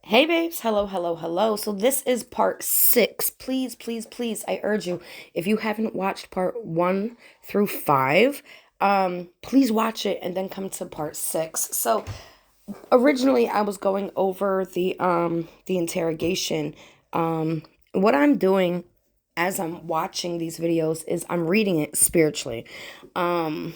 Hey babes, hello, hello, hello. So this is part 6. Please, please, please, I urge you, if you haven't watched part 1 through 5, please watch it and then come to part 6. So originally I was going over the interrogation. What I'm doing as I'm watching these videos is I'm reading it spiritually. Um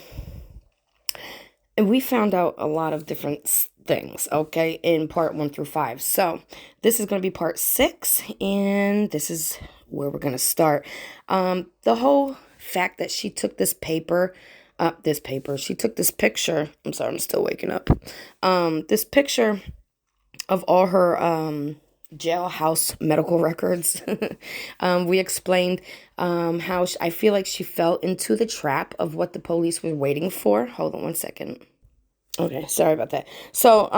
and we found out a lot of different things, okay, in part 1 through 5. So this is going to be part 6, and this is where we're going to start. The whole fact that she took this paper, she took this picture. I'm sorry, I'm still waking up. This picture of all her jailhouse medical records. We explained how I feel like she fell into the trap of what the police were waiting for. Hold on one second. Okay, sorry about that. So,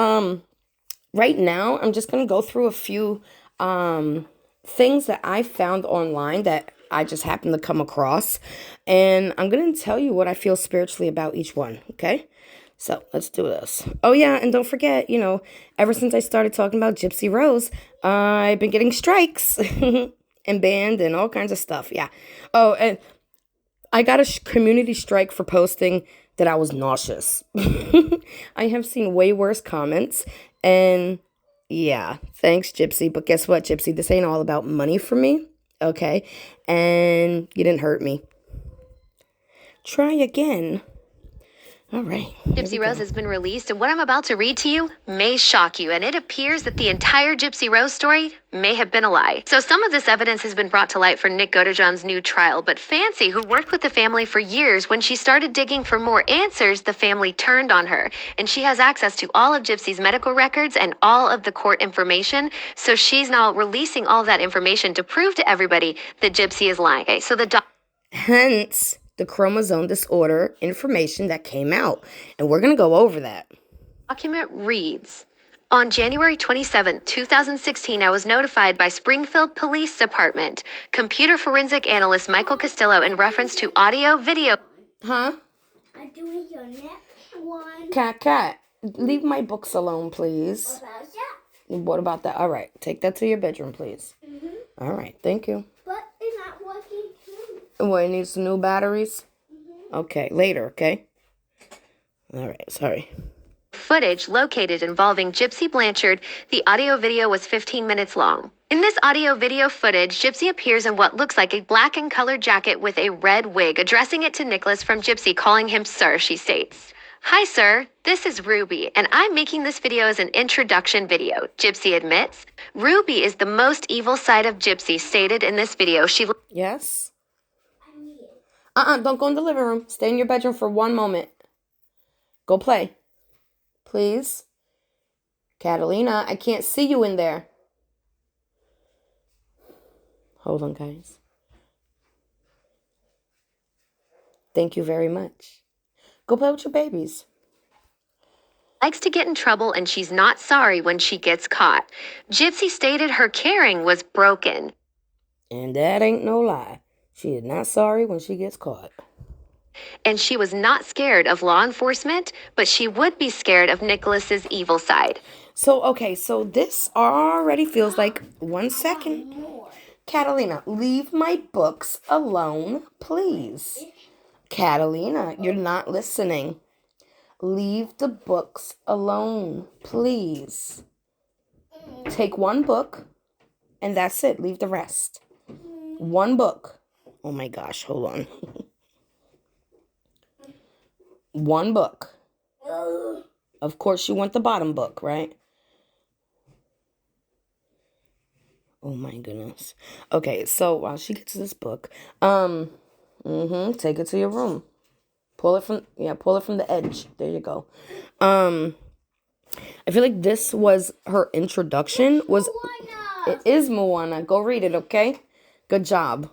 right now, I'm just going to go through a few things that I found online that I just happened to come across. And I'm going to tell you what I feel spiritually about each one, okay? So, let's do this. Oh, yeah, and don't forget, ever since I started talking about Gypsy Rose, I've been getting strikes and banned and all kinds of stuff, yeah. Oh, and I got a community strike for posting that I was nauseous. I have seen way worse comments, and yeah, thanks, Gypsy. But guess what, Gypsy? This ain't all about money for me, okay? And you didn't hurt me. Try again. All right. Gypsy Rose has been released, and what I'm about to read to you may shock you, and it appears that the entire Gypsy Rose story may have been a lie. So some of this evidence has been brought to light for Nick Godejohn's new trial, but Fancy, who worked with the family for years, when she started digging for more answers, the family turned on her, and she has access to all of Gypsy's medical records and all of the court information, so she's now releasing all that information to prove to everybody that Gypsy is lying. Okay, so Hence the chromosome disorder information that came out. And we're going to go over that. Document reads, on January 27, 2016, I was notified by Springfield Police Department computer forensic analyst Michael Castillo in reference to audio, video. Huh? I'm doing your next one. Cat, leave my books alone, please. What about that? What about that? All right, take that to your bedroom, please. Mm-hmm. All right, thank you. But it's not working too. Well, it needs some new batteries? Mm-hmm. Okay, later, okay? All right, sorry. Footage located involving Gypsy Blanchard. The audio video was 15 minutes long. In this audio video footage, Gypsy appears in what looks like a black and colored jacket with a red wig, addressing it to Nicholas from Gypsy, calling him sir, she states. Hi, sir. This is Ruby, and I'm making this video as an introduction video, Gypsy admits. Ruby is the most evil side of Gypsy, stated in this video. Yes? I need it. Don't go in the living room. Stay in your bedroom for 1 moment. Go play. Please. Catalina, I can't see you in there. Hold on, guys. Thank you very much. Go play with your babies. Likes to get in trouble, and she's not sorry when she gets caught. Gypsy stated her caring was broken. And that ain't no lie. She is not sorry when she gets caught. And she was not scared of law enforcement, but she would be scared of Nicholas's evil side. So, okay, so this already feels like 1 second. Catalina, leave my books alone, please. Catalina, you're not listening. Leave the books alone, please. Take 1 book, and that's it. Leave the rest. 1 book. Oh my gosh, hold on. 1 book. Of course, you want the bottom book, right? Oh my goodness. Okay, so while she gets this book, take it to your room. Pull it from the edge. There you go. I feel like this was her introduction. It is Moana. Go read it, okay? Good job.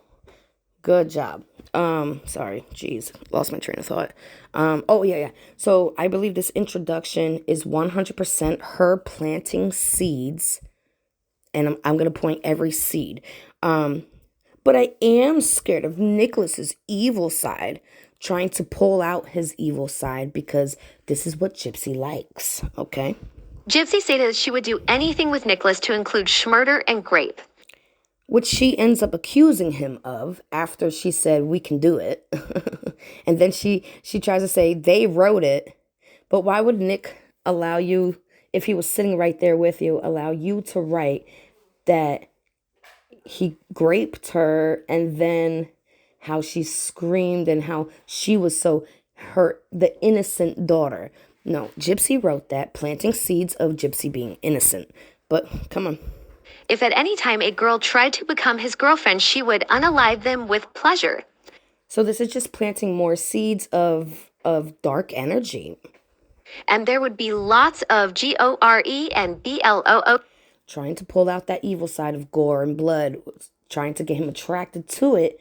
Sorry, jeez, lost my train of thought. Yeah. So I believe this introduction is 100% her planting seeds, and I'm gonna point every seed. But I am scared of Nicholas's evil side, trying to pull out his evil side because this is what Gypsy likes, okay? Gypsy stated that she would do anything with Nicholas to include schmurder and grape. Which she ends up accusing him of after she said, we can do it. And then she tries to say they wrote it. But why would Nick allow you, if he was sitting right there with you, allow you to write that he graped her, and then how she screamed and how she was so hurt, the innocent daughter? No, Gypsy wrote that, planting seeds of Gypsy being innocent. But come on. If at any time a girl tried to become his girlfriend, she would unalive them with pleasure. So this is just planting more seeds of dark energy. And there would be lots of GORE and BLOO. Trying to pull out that evil side of gore and blood, trying to get him attracted to it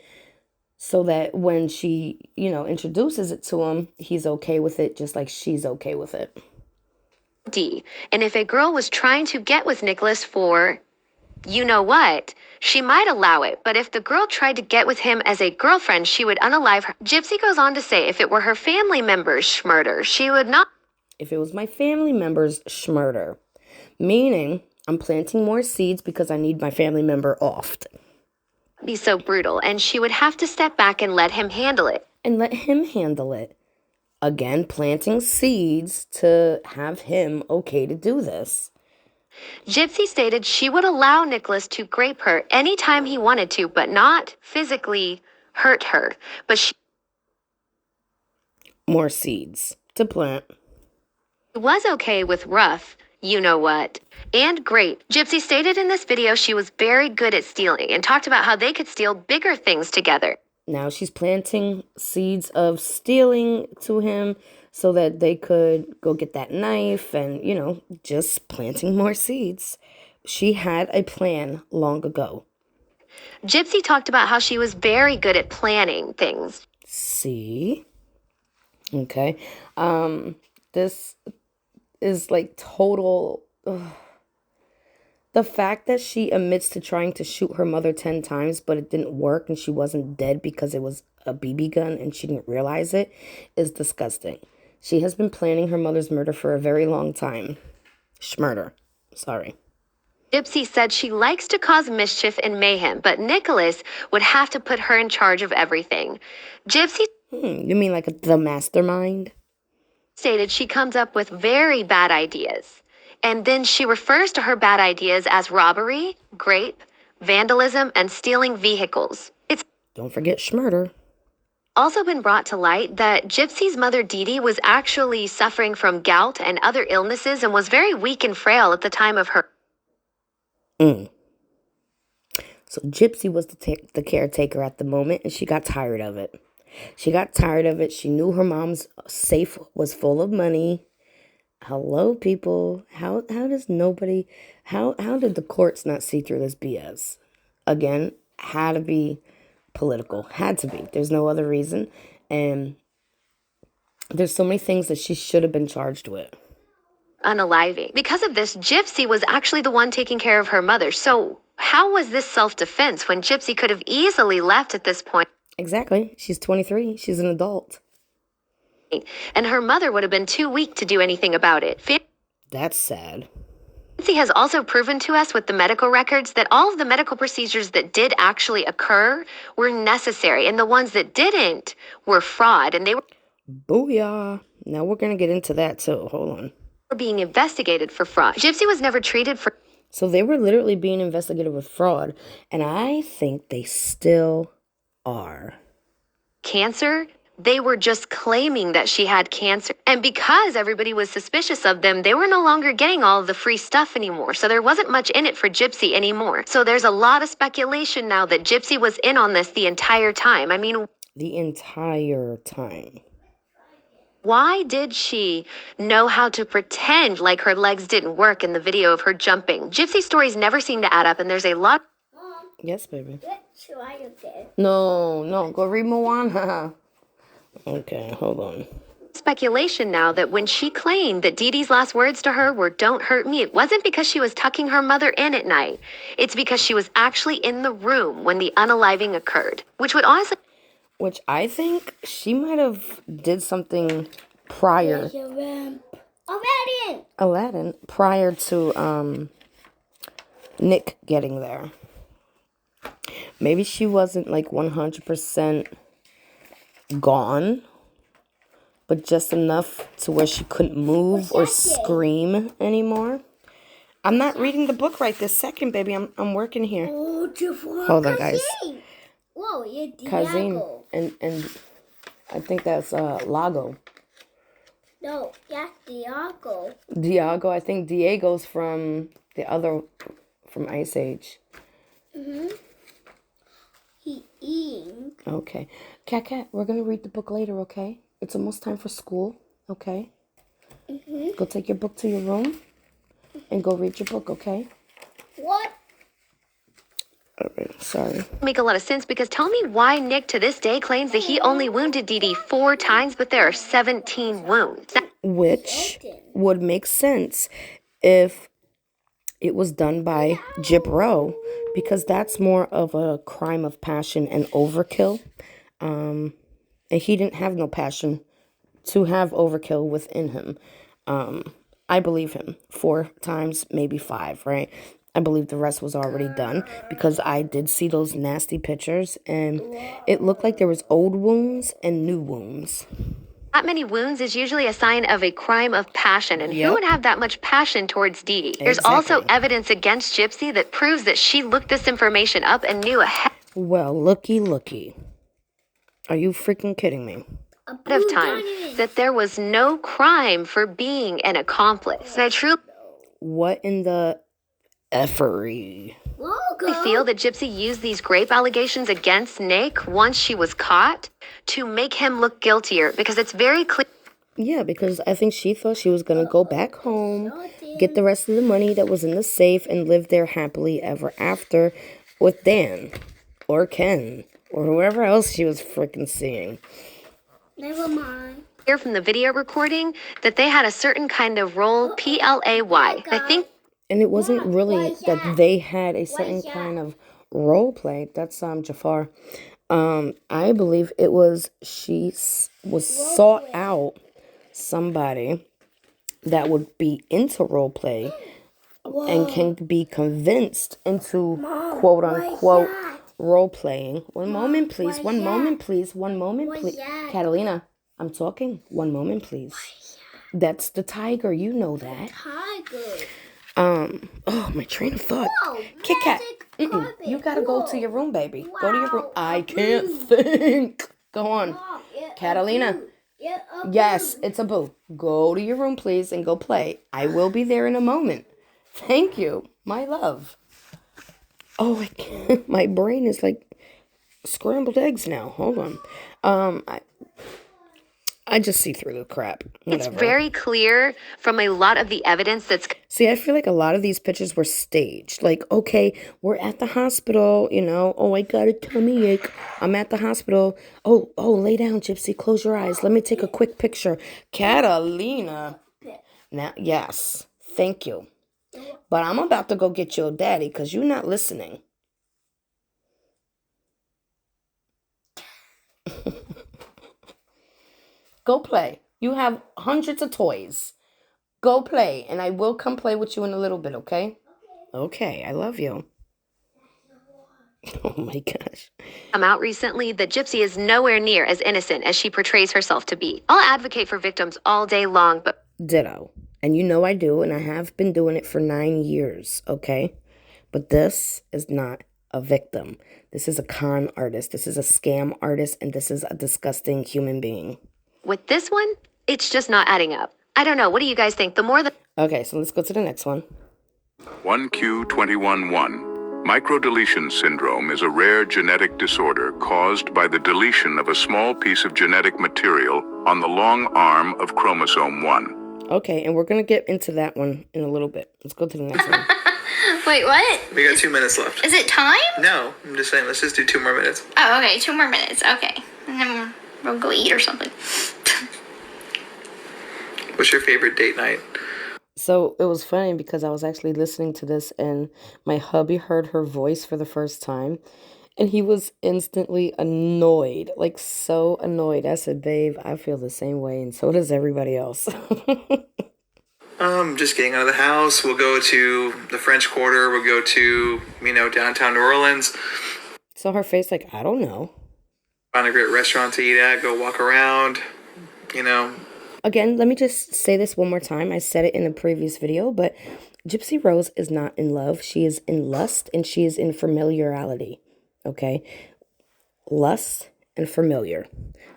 so that when she, introduces it to him, he's okay with it just like she's okay with it. D. And if a girl was trying to get with Nicholas for you know what, she might allow it, but if the girl tried to get with him as a girlfriend, she would unalive her. Gypsy goes on to say if it were her family members, schmurder, she would not. If it was my family members, schmurder. Meaning, I'm planting more seeds because I need my family member off. Be so brutal, and she would have to step back and let him handle it. And let him handle it. Again, planting seeds to have him okay to do this. Gypsy stated she would allow Nicholas to grape her anytime he wanted to, but not physically hurt her. But she more seeds to plant. Was okay with rough, you know what, and grape. Gypsy stated in this video she was very good at stealing and talked about how they could steal bigger things together. Now she's planting seeds of stealing to him so that they could go get that knife and, just planting more seeds. She had a plan long ago. Gypsy talked about how she was very good at planning things. See? Okay. This is like total... The fact that she admits to trying to shoot her mother 10 times, but it didn't work and she wasn't dead because it was a BB gun and she didn't realize it is disgusting. She has been planning her mother's murder for a very long time. Schmurder. Sorry. Gypsy said she likes to cause mischief and mayhem, but Nicholas would have to put her in charge of everything. Gypsy... You mean like the mastermind? Stated she comes up with very bad ideas. And then she refers to her bad ideas as robbery, grape, vandalism, and stealing vehicles. It's don't forget schmurder. Also been brought to light that Gypsy's mother Dee Dee was actually suffering from gout and other illnesses and was very weak and frail at the time of her. So Gypsy was the caretaker at the moment, and she got tired of it. She knew her mom's safe was full of money. Hello, people. How did the courts not see through this BS? Again, had to be political. Had to be. There's no other reason. And there's so many things that she should have been charged with. Unaliving. Because of this, Gypsy was actually the one taking care of her mother. So how was this self-defense when Gypsy could have easily left at this point? Exactly. She's 23. She's an adult. And her mother would have been too weak to do anything about it. That's sad. Fancy has also proven to us with the medical records that all of the medical procedures that did actually occur were necessary, and the ones that didn't were fraud, and they were... Booyah. Now we're going to get into that too. Hold on. Being investigated for fraud. Gypsy was never treated for... So they were literally being investigated with fraud, and I think they still are. Cancer? They were just claiming that she had cancer. And because everybody was suspicious of them, they were no longer getting all of the free stuff anymore. So there wasn't much in it for Gypsy anymore. So there's a lot of speculation now that Gypsy was in on this the entire time. I mean... The entire time. Why did she know how to pretend like her legs didn't work in the video of her jumping? Gypsy's stories never seem to add up, and there's a lot... Mom, Yes, baby. let's try again. No. Go read Moana. Okay, hold on. Speculation now that when she claimed that Dee Dee's last words to her were "don't hurt me," it wasn't because she was tucking her mother in at night. It's because she was actually in the room when the unaliving occurred, which I think she might have did something prior. There's a ramp. Aladdin prior to Nick getting there. Maybe she wasn't like 100% gone, but just enough to where she couldn't move or scream anymore. I'm not reading the book right this second, baby. I'm working here. Hold on, guys. Whoa, you're Kazim Diego. and I think that's Lago. No, that's Diego. Diego. I think Diego's from from Ice Age. He eating. Okay. Cat, we're gonna read the book later, okay? It's almost time for school, okay? Go take your book to your room and go read your book, okay? What? All right, sorry. Make a lot of sense because tell me why Nick to this day claims that he only wounded Dee Dee 4 times, but there are 17 wounds. Which would make sense if it was done by Jip Rowe, because that's more of a crime of passion and overkill. And he didn't have no passion to have overkill within him. I believe him 4 times, maybe 5, right? I believe the rest was already done because I did see those nasty pictures and it looked like there was old wounds and new wounds. That many wounds is usually a sign of a crime of passion, and who would have that much passion towards Dee Dee? There's also evidence against Gypsy that proves that she looked this information up and knew ahead Well, looky. Are you freaking kidding me? of time that there was no crime for being an accomplice. And I truly What in the effery? feel that Gypsy used these grape allegations against Nick once she was caught to make him look guiltier, because it's very clear. Yeah, because I think she thought she was going to go back home, get the rest of the money that was in the safe, and live there happily ever after with Dan or Ken or whoever else she was freaking seeing. Never mind. Hear from the video recording that they had a certain kind of role, PLAY. I think And it wasn't really that they had a certain kind of role play. That's Jafar. I believe it was was sought out somebody that would be into role play and can be convinced into quote unquote role playing. One moment, please. Catalina, I'm talking. One moment, please. That's the tiger. You know that. Tiger. Oh, my train of thought. Kit Kat. You gotta go to your room, baby. Go to your room. I can't think. Go on. Catalina. Yes, it's a boo. Go to your room, please, and go play. I will be there in a moment. Thank you, my love. Oh, I can't. My brain is like scrambled eggs now. Hold on. I just see through the crap. Whatever. it's very clear from a lot of the evidence that's See, I feel like a lot of these pictures were staged. Like, okay, we're at the hospital, Oh, I got a tummy ache. I'm at the hospital. Oh, lay down, Gypsy. Close your eyes. Let me take a quick picture. Catalina. Now, yes, thank you. But I'm about to go get your daddy because you're not listening. Go play. You have hundreds of toys. Go play, and I will come play with you in a little bit, okay? Okay, I love you. Oh my gosh. come out recently that Gypsy is nowhere near as innocent as she portrays herself to be. I'll advocate for victims all day long, but Ditto. And you know I do, and I have been doing it for 9 years, okay? But this is not a victim. This is a con artist. This is a scam artist, and this is a disgusting human being. with this one, it's just not adding up. I don't know. What do you guys think? The more that Okay, so let's go to the next one. 1Q21.1. Microdeletion syndrome is a rare genetic disorder caused by the deletion of a small piece of genetic material on the long arm of chromosome 1. Okay, and we're going to get into that one in a little bit. Let's go to the next one. Wait, what? We got 2 minutes left. Is it time? No, I'm just saying, let's just do 2 more minutes. Oh, okay, 2 more minutes. Okay. And then we'll go eat or something. What's your favorite date night? So it was funny because I was actually listening to this and my hubby heard her voice for the first time and he was instantly annoyed, like so annoyed. I said, babe, I feel the same way and so does everybody else. Just getting out of the house. We'll go to the French Quarter. We'll go to, downtown New Orleans. So her face like, I don't know. Find a great restaurant to eat at. Go walk around. Again, let me just say this one more time. I said it in a previous video, but Gypsy Rose is not in love. She is in lust and she is in familiarity. Okay? Lust and familiar.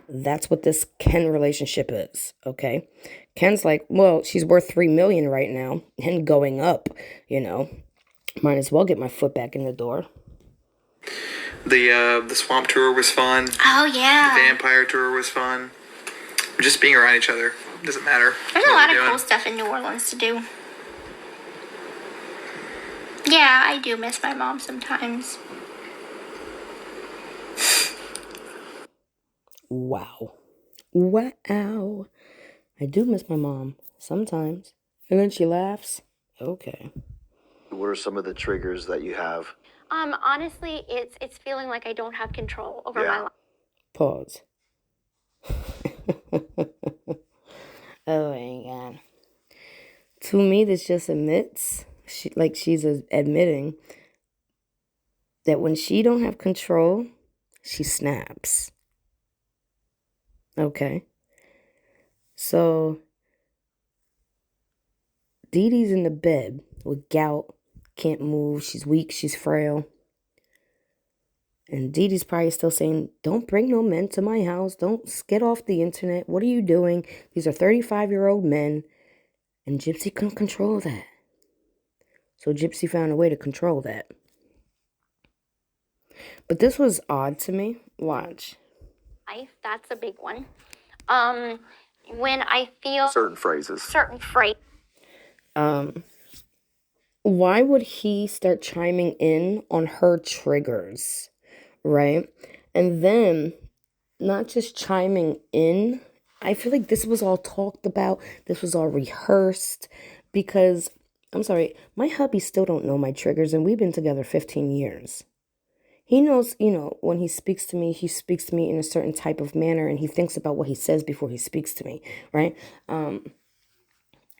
That's what this Ken relationship is. Okay? Ken's like, well, she's worth $3 million right now and going up, Might as well get my foot back in the door. The swamp tour was fun. Oh, yeah. The vampire tour was fun. Just being around each other. Doesn't matter. There's a lot of cool stuff in New Orleans to do. Yeah, I do miss my mom sometimes. Wow. I do miss my mom sometimes. And then she laughs. Okay. What are some of the triggers that you have? Honestly, it's feeling like I don't have control over my life. Pause. Oh my God. To me, this just admits, she's admitting that when she don't have control, she snaps. Okay. So, Dee Dee's in the bed with gout, can't move, she's weak, she's frail. And Dee Dee's probably still saying, don't bring no men to my house. Don't get off the internet. What are you doing? These are 35-year-old men. And Gypsy couldn't control that. So Gypsy found a way to control that. But this was odd to me. Watch. That's a big one. When I feel Certain phrases. Why would he start chiming in on her triggers? Right? And then, not just chiming in, I feel like this was all talked about, this was all rehearsed, because, I'm sorry, my hubby still don't know my triggers, and we've been together 15 years. He knows, when he speaks to me in a certain type of manner, and he thinks about what he says before he speaks to me, right?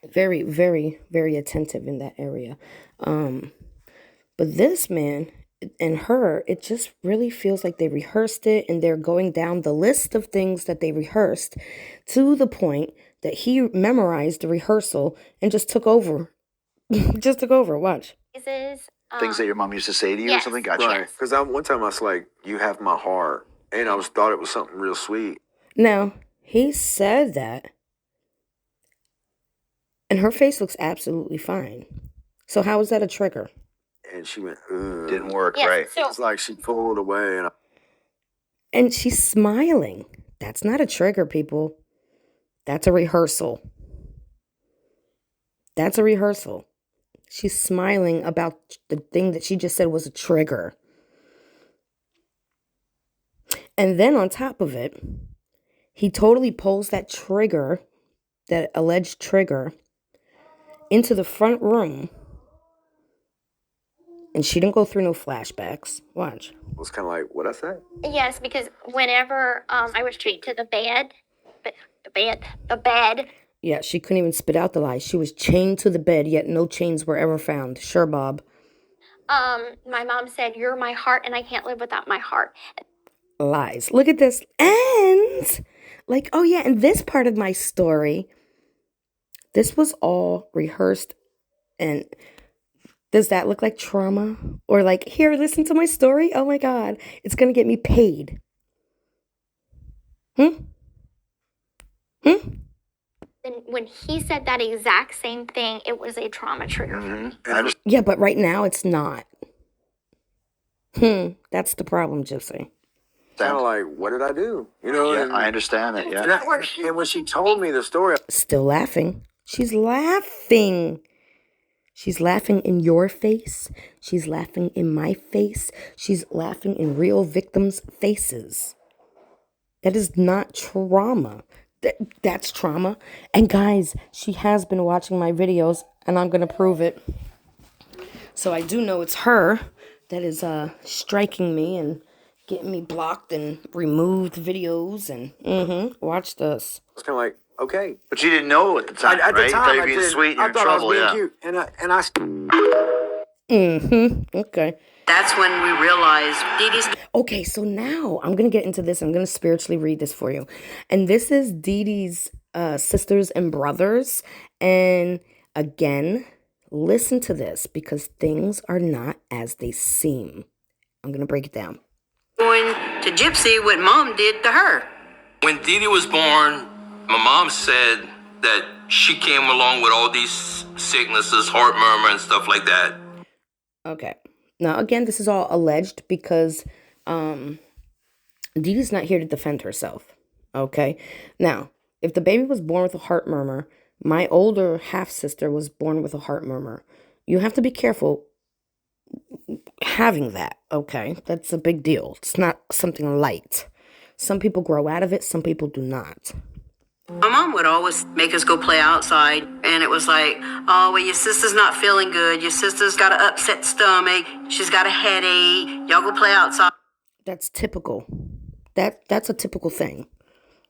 Very, very, very attentive in that area. But this man and her, it just really feels like they rehearsed it and they're going down the list of things that they rehearsed to the point that he memorized the rehearsal and just took over. Watch. Things that your mom used to say to you or something? Gotcha. Right. Because one time I was like, you have my heart. And I thought it was something real sweet. Now, he said that. And her face looks absolutely fine. So how is that a trigger? And she went, Didn't work, Yes, right? so it's like she pulled away. And she's smiling. That's not a trigger, people. That's a rehearsal. She's smiling about the thing that she just said was a trigger. And then on top of it, he totally pulls that trigger, that alleged trigger, into the front room. And she didn't go through no flashbacks. Watch. It was kind of like, what'd I say? Yes, because whenever I was treated to the bed. Yeah, she couldn't even spit out the lies. She was chained to the bed, yet no chains were ever found. Sure, Bob. My mom said, "You're my heart, and I can't live without my heart." Lies. Look at this. And, oh yeah, and this part of my story, this was all rehearsed. And does that look like trauma? Or here, listen to my story? Oh my God, it's going to get me paid. And when he said that exact same thing, it was a trauma trigger for me. Yeah, but right now it's not. That's the problem, Gypsy. Kind of like, what did I do? Yeah, I understand that, yeah. And when she told me the story, Still laughing. She's laughing. She's laughing in your face. She's laughing in my face. She's laughing in real victims' faces. That is not trauma. That's trauma. And guys, she has been watching my videos, and I'm going to prove it. So I do know it's her that is striking me and getting me blocked and removed videos. And watch this. it's kind of like, Okay. But you didn't know at the time, At right? the You thought time, you I were being did. sweet and you're I in thought I was trouble, being yeah. cute, and I. Okay. That's when we realized Dee Dee's Okay, so now I'm going to get into this. I'm going to spiritually read this for you. And this is Dee Dee's sisters and brothers. And again, listen to this because things are not as they seem. I'm going to break it down. going to Gypsy what Mom did to her. When Dee Dee was born, my mom said that she came along with all these sicknesses, heart murmur and stuff like that. Okay. Now, again, this is all alleged because Dee Dee's not here to defend herself. Okay. Now, if the baby was born with a heart murmur, my older half-sister was born with a heart murmur. You have to be careful having that, okay? That's a big deal. It's not something light. Some people grow out of it, some people do not. My mom would always make us go play outside, and it was like, oh, well, your sister's not feeling good. Your sister's got an upset stomach. She's got a headache. Y'all go play outside. That's typical. That's a typical thing.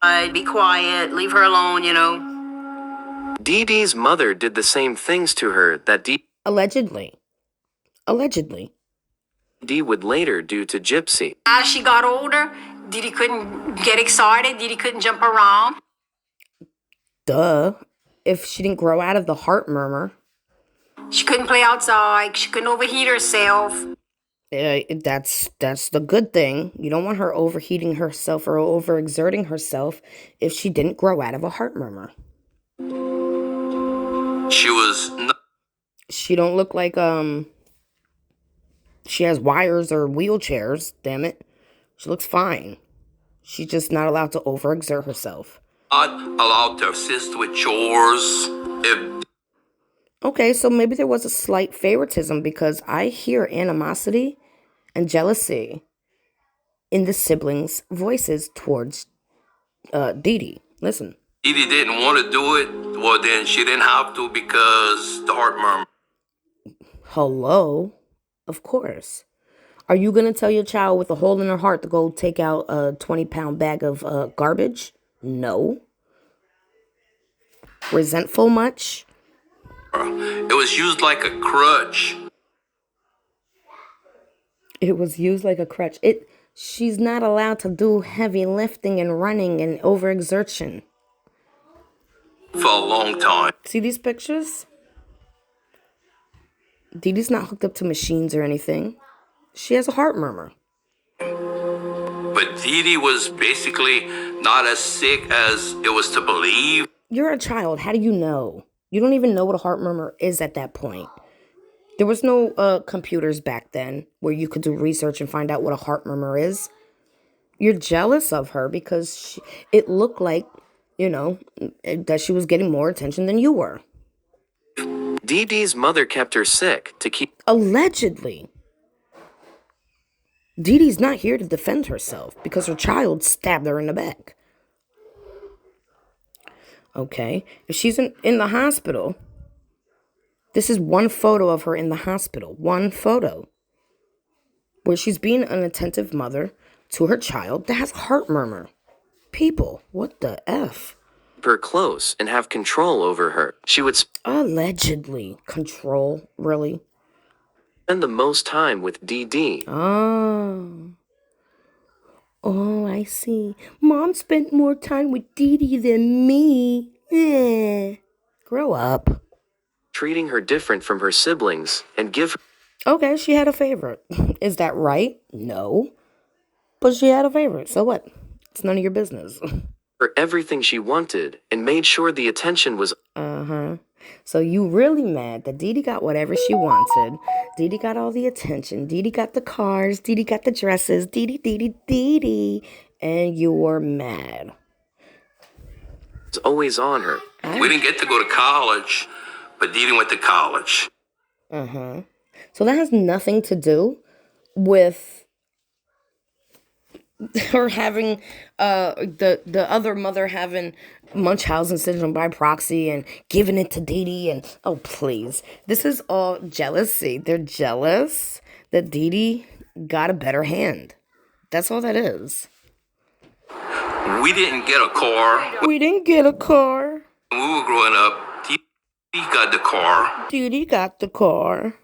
Be quiet. Leave her alone, you know. Dee Dee's mother did the same things to her that Allegedly. Dee would later do to Gypsy. As she got older, Dee Dee couldn't get excited. Dee Dee couldn't jump around. Duh. If she didn't grow out of the heart murmur. She couldn't play outside. She couldn't overheat herself. That's the good thing. You don't want her overheating herself or overexerting herself if she didn't grow out of a heart murmur. She don't look like she has wires or wheelchairs, damn it. She looks fine. She's just not allowed to overexert herself. Not allowed to assist with chores. Okay, so maybe there was a slight favoritism because I hear animosity and jealousy in the siblings' voices towards Dee Dee. Listen. Dee Dee didn't want to do it. Well, then she didn't have to because the heart murmur. Hello? Of course. Are you going to tell your child with a hole in her heart to go take out a 20-pound bag of garbage? No. Resentful much? It was used like a crutch. It was used like a crutch. She's not allowed to do heavy lifting and running and overexertion. For a long time. See these pictures? Dee Dee's not hooked up to machines or anything. She has a heart murmur. But Dee Dee was basically not as sick as it was to believe. You're a child. How do you know? You don't even know what a heart murmur is at that point. There was no computers back then where you could do research and find out what a heart murmur is. You're jealous of her because it looked like, that she was getting more attention than you were. Dee Dee's mother kept her sick to keep... Allegedly. Dee Dee's not here to defend herself because her child stabbed her in the back. Okay, if she's in the hospital, this is one photo of her in the hospital. One photo. Where she's being an attentive mother to her child that has heart murmur. People, what the F? Her close and have control over her. She would... Allegedly. Control? Really? Spend the most time with Dee Dee. Oh, I see. Mom spent more time with Dee Dee than me. Grow up. Treating her different from her siblings and give her... Okay, she had a favorite. Is that right? No. But she had a favorite. So what? It's none of your business. For everything she wanted and made sure the attention was... So you really mad that Dee Dee got whatever she wanted. Dee Dee got all the attention. Dee Dee got the cars. Dee Dee got the dresses. Dee Dee, Dee Dee, Dee Dee. And you're mad. It's always on her. We didn't get to go to college, but Dee Dee went to college. So that has nothing to do with her having the other mother having Munchausen syndrome by proxy and giving it to Dee Dee and oh please. This is all jealousy. They're jealous that Dee Dee got a better hand. That's all that is. We didn't get a car. We didn't get a car. When we were growing up, Dee Dee got the car. Dee Dee got the car.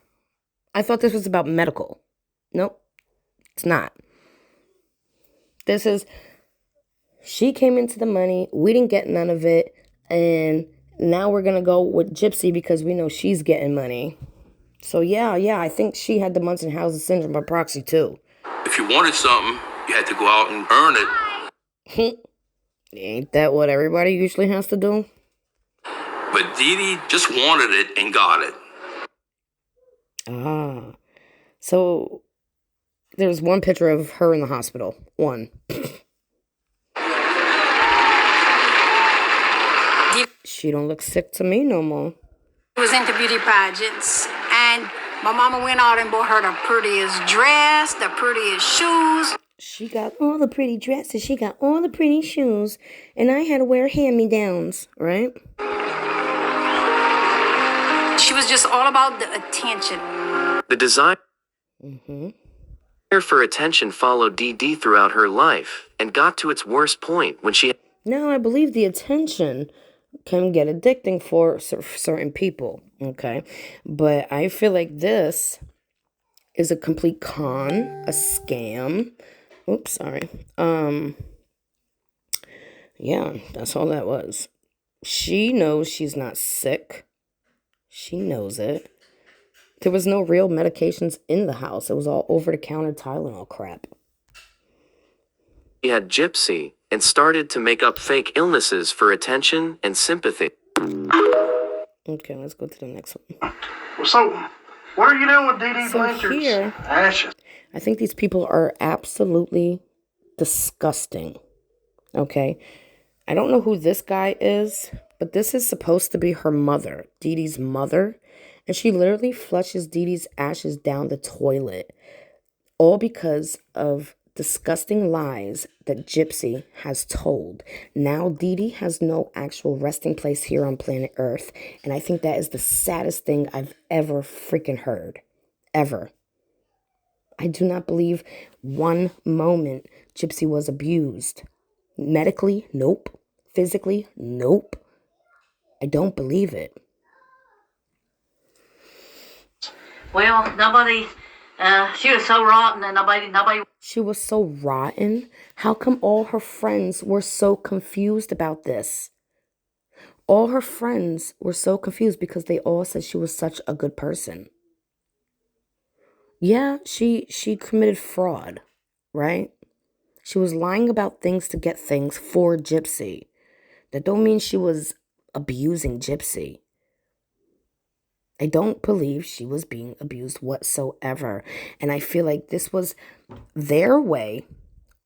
I thought this was about medical. Nope, it's not. This is, she came into the money, we didn't get none of it, and now we're going to go with Gypsy because we know she's getting money. So yeah, I think she had the Munchausen syndrome by proxy too. If you wanted something, you had to go out and earn it. Ain't that what everybody usually has to do? But Dee Dee just wanted it and got it. Ah, so there's one picture of her in the hospital. One. She don't look sick to me no more. She was into beauty pageants, and my mama went out and bought her the prettiest dress, the prettiest shoes. She got all the pretty dresses, she got all the pretty shoes, and I had to wear hand-me-downs, right? She was just all about the attention. The desire for attention followed Dee Dee throughout her life and got to its worst point when she... Now, I believe the attention can get addicting for certain people, okay? But I feel like this is a complete con, a scam. Oops, sorry. Yeah, that's all that was. She knows she's not sick. She knows it. There was no real medications in the house. It was all over-the-counter Tylenol crap. She had Gypsy and started to make up fake illnesses for attention and sympathy. Okay, let's go to the next one. So, what are you doing with Dee Dee So Blanchard's here, ashes? I think these people are absolutely disgusting. Okay? I don't know who this guy is, but this is supposed to be her mother, Dee Dee's mother. And she literally flushes Dee Dee's ashes down the toilet. All because of disgusting lies that Gypsy has told. Now Dee Dee has no actual resting place here on planet Earth. And I think that is the saddest thing I've ever freaking heard. Ever. I do not believe one moment Gypsy was abused. Medically, nope. Physically, nope. I don't believe it. Well, nobody, she was so rotten and nobody. She was so rotten. How come all her friends were so confused about this? All her friends were so confused because they all said she was such a good person. Yeah, she committed fraud, right? She was lying about things to get things for Gypsy. That don't mean she was abusing Gypsy. I don't believe she was being abused whatsoever. And I feel like this was their way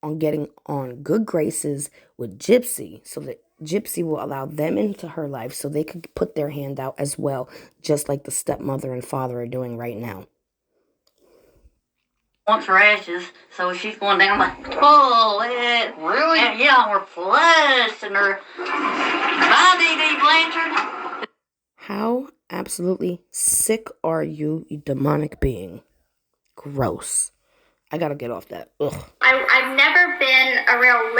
on getting on good graces with Gypsy so that Gypsy will allow them into her life so they could put their hand out as well, just like the stepmother and father are doing right now. Wants her ashes, so she's going down like toilet. Really? And, yeah, her flesh and her. Bye, Dee Dee Blanchard. How absolutely sick are you, you demonic being? Gross. I gotta get off that. Ugh. I've never been a real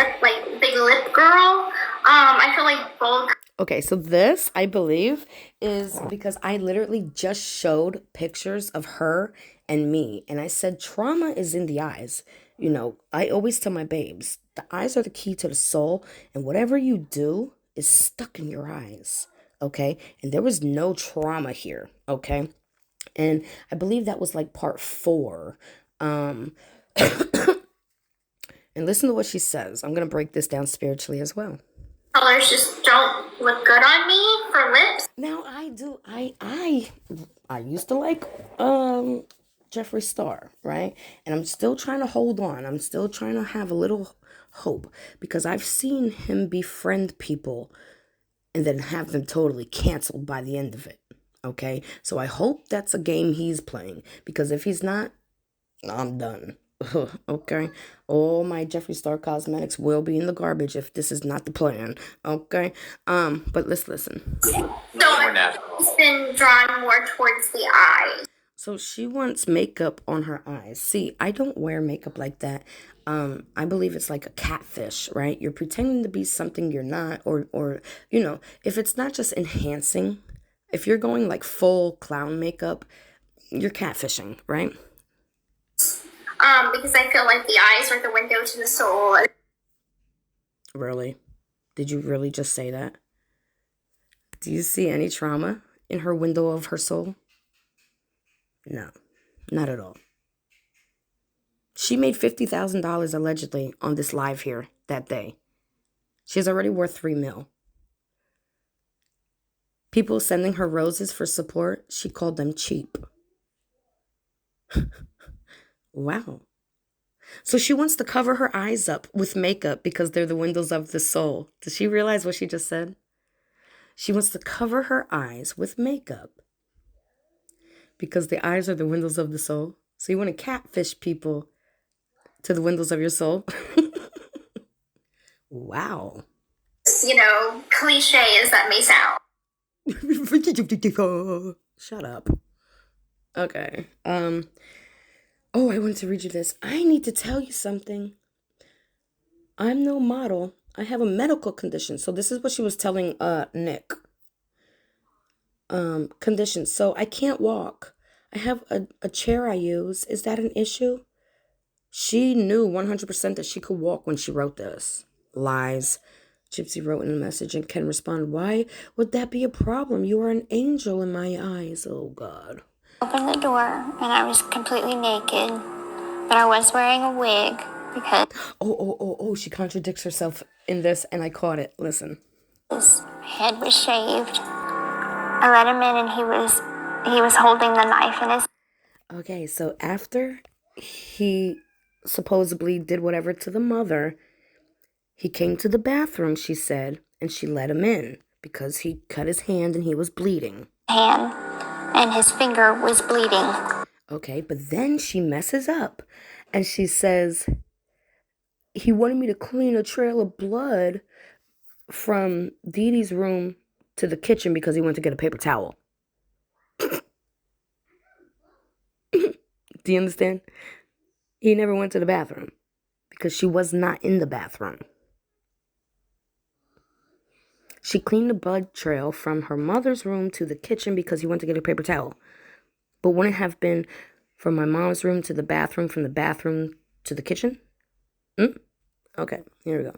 big lip girl. I feel like bold. Okay, so this, I believe, is because I literally just showed pictures of her and me. And I said trauma is in the eyes. You know, I always tell my babes, the eyes are the key to the soul. And whatever you do is stuck in your eyes. Okay? And there was no trauma here. Okay? And I believe that was like part 4. And listen to what she says. I'm going to break this down spiritually as well. Colors just don't look good on me for lips. Now I do. I used to like Jeffree Star, right? And I'm still trying to hold on. I'm still trying to have a little hope because I've seen him befriend people and then have them totally canceled by the end of it. Okay? So I hope that's a game he's playing because if he's not, I'm done. Okay? All my Jeffree Star cosmetics will be in the garbage if this is not the plan. Okay? But let's listen. So it's been drawn more towards the eyes. So she wants makeup on her eyes. See, I don't wear makeup like that. I believe it's like a catfish, right? You're pretending to be something you're not, or if it's not just enhancing, if you're going like full clown makeup, you're catfishing, right? Because I feel like the eyes are the window to the soul. Really? Did you really just say that? Do you see any trauma in her window of her soul? No, not at all. She made $50,000 allegedly on this live here that day. She's already worth $3 million. People sending her roses for support, she called them cheap. Wow. So she wants to cover her eyes up with makeup because they're the windows of the soul. Does she realize what she just said? She wants to cover her eyes with makeup because the eyes are the windows of the soul. So you want to catfish people to the windows of your soul? Wow. Cliche as that may sound. Shut up. Okay. Oh, I wanted to read you this. I need to tell you something. I'm no model. I have a medical condition. So this is what she was telling Nick. Condition. So I can't walk. I have a chair I use. Is that an issue? She knew 100% that she could walk when she wrote this. Lies. Gypsy wrote in a message and Ken responded, why would that be a problem? You are an angel in my eyes. Oh, God. Opened the door and I was completely naked, but I was wearing a wig because... Oh, she contradicts herself in this and I caught it. Listen. His head was shaved. I let him in and he was holding the knife in his... Okay, so after he supposedly did whatever to the mother, he came to the bathroom, she said, and she let him in because he cut his hand and he was bleeding. Hand, and his finger was bleeding. Okay, but then she messes up and she says, he wanted me to clean a trail of blood from Dee Dee's room to the kitchen because he went to get a paper towel. Do you understand? He never went to the bathroom because she was not in the bathroom. She cleaned the blood trail from her mother's room to the kitchen because he went to get a paper towel. But wouldn't it have been from my mom's room to the bathroom, from the bathroom to the kitchen? Okay, here we go.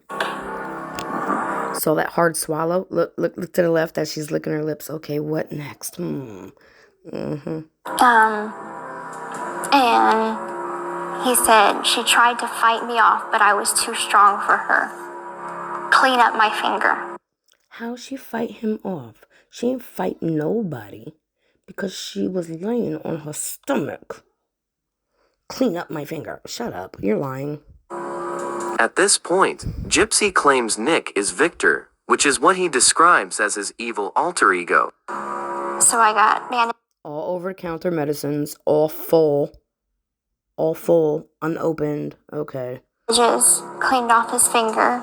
So that hard swallow. Look to the left as she's licking her lips. Okay, what next? And he said she tried to fight me off, but I was too strong for her. Clean up my finger. How she fight him off? She ain't fight nobody because she was laying on her stomach. Clean up my finger. Shut up. You're lying. At this point, Gypsy claims Nick is Victor, which is what he describes as his evil alter ego. So I got bandages. All over-the-counter medicines, all full, unopened. Okay. Cleaned off his finger.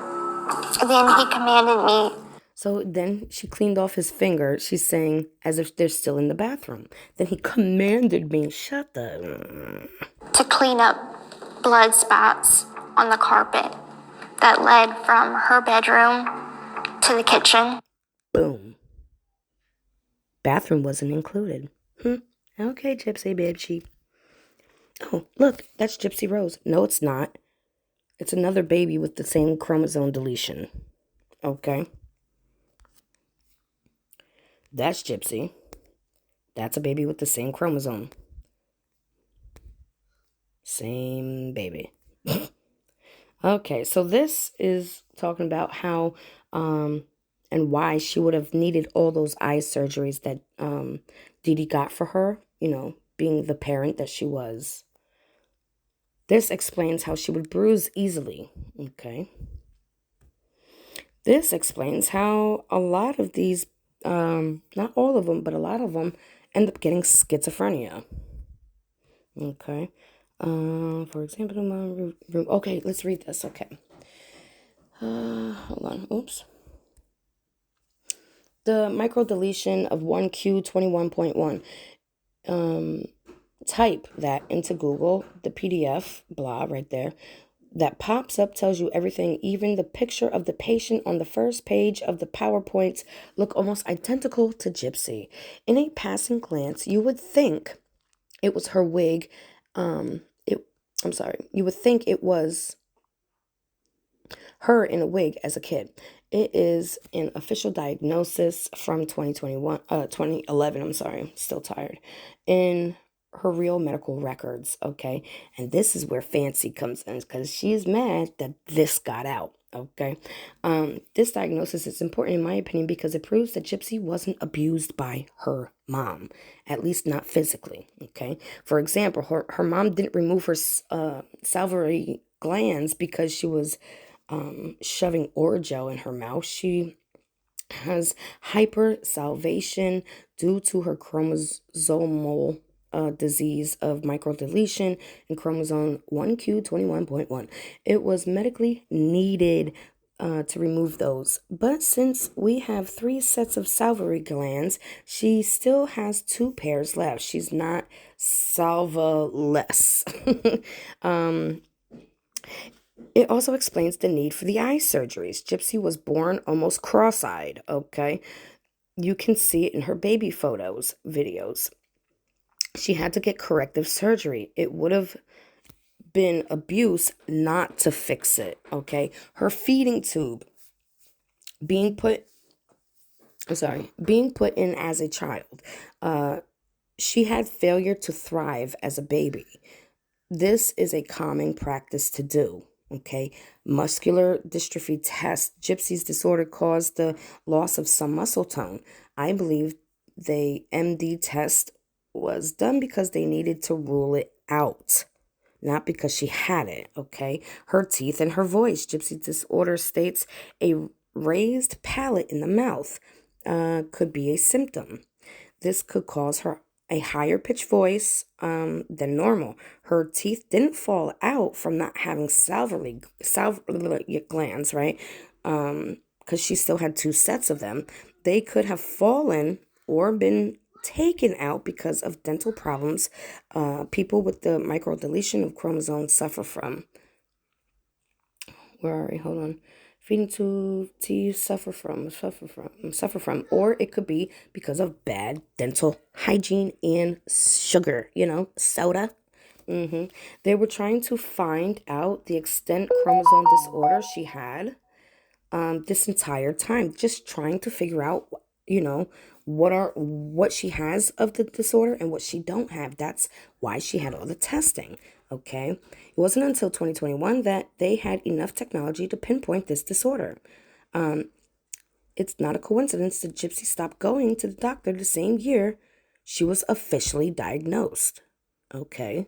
Then he commanded me. So then she cleaned off his finger. She's saying as if they're still in the bathroom. Then he commanded me, shut the... To clean up blood spots on the carpet that led from her bedroom to the kitchen. Boom. Bathroom wasn't included. Okay, Gypsy Babeshe. Oh, look, that's Gypsy Rose. No, it's not. It's another baby with the same chromosome deletion. Okay. That's Gypsy. That's a baby with the same chromosome. Same baby. Okay, so this is talking about how and why she would have needed all those eye surgeries that Dee Dee got for her, being the parent that she was. This explains how she would bruise easily. Okay. This explains how a lot of these, not all of them, but a lot of them end up getting schizophrenia. Okay. For example, my room. Okay, let's read this. Okay. Hold on. Oops. The microdeletion of 1Q21.1. type that into Google, the PDF, blah, right there, that pops up tells you everything. Even the picture of the patient on the first page of the PowerPoints look almost identical to Gypsy. In a passing glance, you would think it was her wig. You would think it was her in a wig as a kid. It is an official diagnosis from 2011, I'm sorry, still tired, in her real medical records, okay? And this is where Fancy comes in, because she's mad that this got out, okay? This diagnosis is important in my opinion because it proves that Gypsy wasn't abused by her mom, at least not physically, okay? For example, her mom didn't remove her salivary glands because she was shoving Orajel in her mouth. She has hypersalivation due to her chromosomal disease of microdeletion in chromosome 1q21.1. It was medically needed to remove those. But since we have 3 sets of salivary glands, she still has 2 pairs left. She's not salva-less. It also explains the need for the eye surgeries. Gypsy was born almost cross-eyed, okay? You can see it in her baby photos, videos. She had to get corrective surgery. It would have been abuse not to fix it, okay? Her feeding tube being put in as a child. She had failure to thrive as a baby. This is a common practice to do. Okay, muscular dystrophy test. Gypsy's disorder caused the loss of some muscle tone. I believe the MD test was done because they needed to rule it out, not because she had it, okay? Her teeth and her voice. Gypsy's disorder states a raised palate in the mouth could be a symptom. This could cause her a higher pitched voice than normal. Her teeth didn't fall out from not having salivary glands, right? Because she still had 2 sets of them. They could have fallen or been taken out because of dental problems people with the microdeletion of chromosomes suffer from. Where are we? Hold on. Feeding tube teeth suffer from, or it could be because of bad dental hygiene and sugar, soda. They were trying to find out the extent chromosome disorder she had this entire time, just trying to figure out, what she has of the disorder and what she don't have. That's why she had all the testing. Okay, it wasn't until 2021 that they had enough technology to pinpoint this disorder. It's not a coincidence that Gypsy stopped going to the doctor the same year she was officially diagnosed. Okay.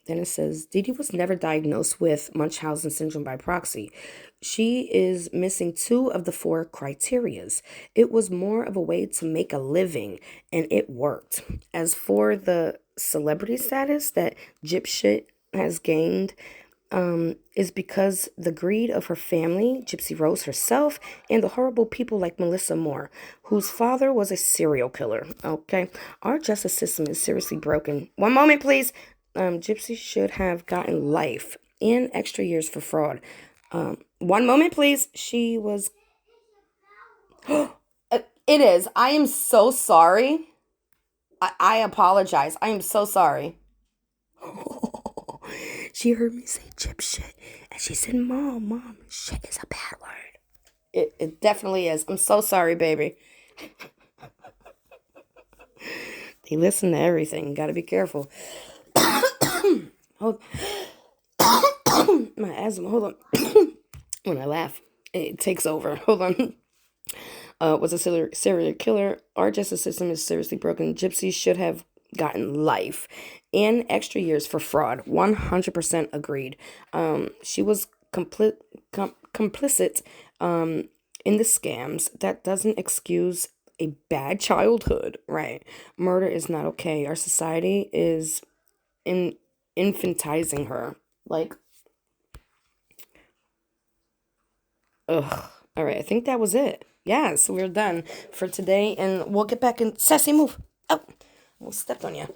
Then it says, Dee Dee was never diagnosed with Munchausen syndrome by proxy. She is missing 2 of the 4 criterias. It was more of a way to make a living, and it worked. As for the celebrity status that Gypshit has gained, is because the greed of her family, Gypsy Rose herself, and the horrible people like Melissa Moore, whose father was a serial killer. Okay, our justice system is seriously broken. One moment, please. Gypsy should have gotten life and extra years for fraud. One moment, please. She was... It is. I am so sorry. I apologize. I am so sorry. She heard me say gyp shit, and she said, Mom, shit is a bad word. It definitely is. I'm so sorry, baby. They listen to everything. Gotta be careful. Hold my asthma, hold on. When I laugh, it takes over. Hold on. Was a serial killer. Our justice system is seriously broken. Gypsy should have gotten life and extra years for fraud. 100% agreed. She was complicit in the scams. That doesn't excuse a bad childhood, right? Murder is not okay. Our society is infantizing her. Like, ugh. All right, I think that was it. Yeah, so we're done for today, and we'll get back in. Sassy, move. Oh, I stepped on you.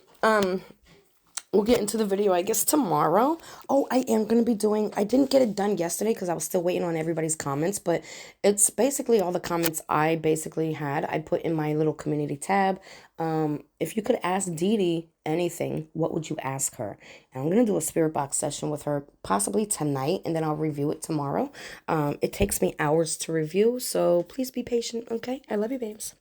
We'll get into the video, I guess, tomorrow. Oh, I am going to be doing... I didn't get it done yesterday because I was still waiting on everybody's comments. But it's basically all the comments I basically had. I put in my little community tab. If you could ask Dee Dee anything, what would you ask her? And I'm going to do a spirit box session with her possibly tonight. And then I'll review it tomorrow. It takes me hours to review. So please be patient, okay? I love you, babes.